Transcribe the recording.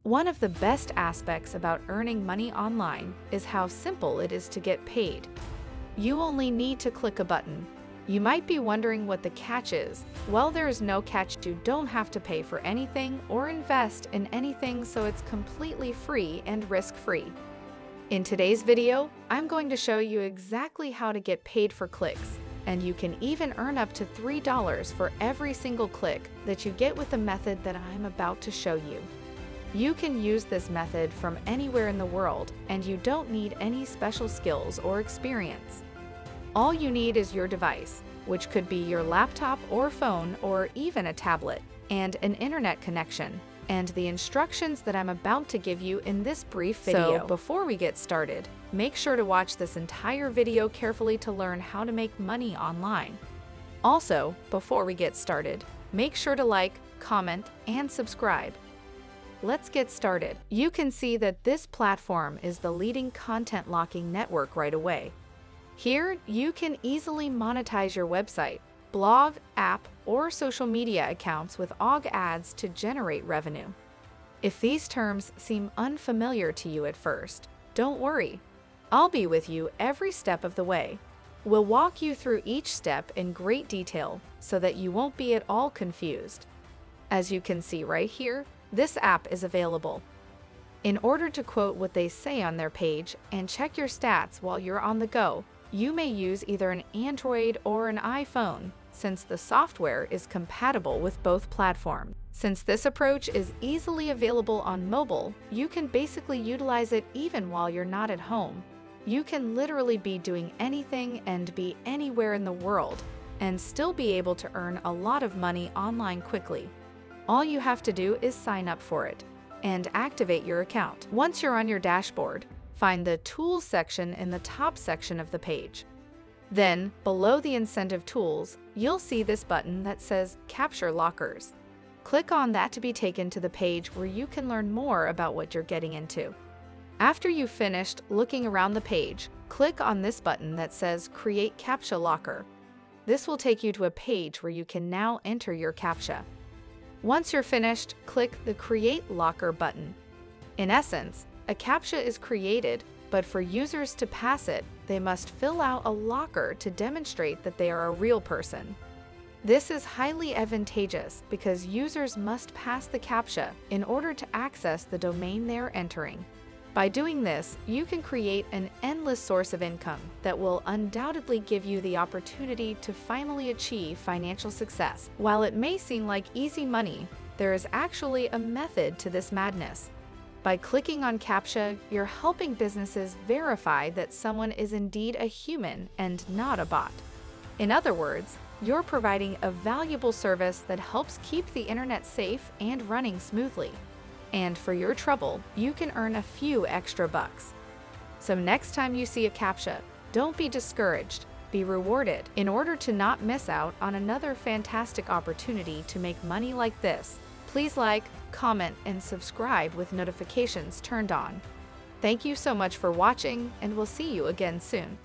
One of the best aspects about earning money online is how simple it is to get paid. You only need to click a button. You might be wondering what the catch is. Well, there is no catch. You don't have to pay for anything or invest in anything, so it's completely free and risk-free. In today's video, I'm going to show you exactly how to get paid for clicks, and you can even earn up to $3 for every single click that you get with the method that I'm about to show you. You can use this method from anywhere in the world, and you don't need any special skills or experience. All you need is your device, which could be your laptop or phone or even a tablet, and an internet connection, and the instructions that I'm about to give you in this brief video. So before we get started, make sure to watch this entire video carefully to learn how to make money online. Also, before we get started, make sure to like, comment, and subscribe. Let's get started. You can see that this platform is the leading content locking network right away. Here, you can easily monetize your website, blog, app, or social media accounts with OG ads to generate revenue. If these terms seem unfamiliar to you at first, don't worry. I'll be with you every step of the way. We'll walk you through each step in great detail so that you won't be at all confused. As you can see right here, this app is available. In order to quote what they say on their page and check your stats while you're on the go, you may use either an Android or an iPhone, since the software is compatible with both platforms. Since this approach is easily available on mobile, you can basically utilize it even while you're not at home. You can literally be doing anything and be anywhere in the world, and still be able to earn a lot of money online quickly. All you have to do is sign up for it and activate your account. Once you're on your dashboard, find the Tools section in the top section of the page. Then, below the incentive tools, you'll see this button that says Capture Lockers. Click on that to be taken to the page where you can learn more about what you're getting into. After you've finished looking around the page, click on this button that says Create CAPTCHA Locker. This will take you to a page where you can now enter your CAPTCHA. Once you're finished, click the Create Locker button. In essence, a CAPTCHA is created, but for users to pass it, they must fill out a locker to demonstrate that they are a real person. This is highly advantageous because users must pass the CAPTCHA in order to access the domain they are entering. By doing this, you can create an endless source of income that will undoubtedly give you the opportunity to finally achieve financial success. While it may seem like easy money, there is actually a method to this madness. By clicking on CAPTCHA, you're helping businesses verify that someone is indeed a human and not a bot. In other words, you're providing a valuable service that helps keep the internet safe and running smoothly. And for your trouble, you can earn a few extra bucks. So next time you see a CAPTCHA, don't be discouraged, be rewarded. In order to not miss out on another fantastic opportunity to make money like this, please like, comment, and subscribe with notifications turned on. Thank you so much for watching, and we'll see you again soon.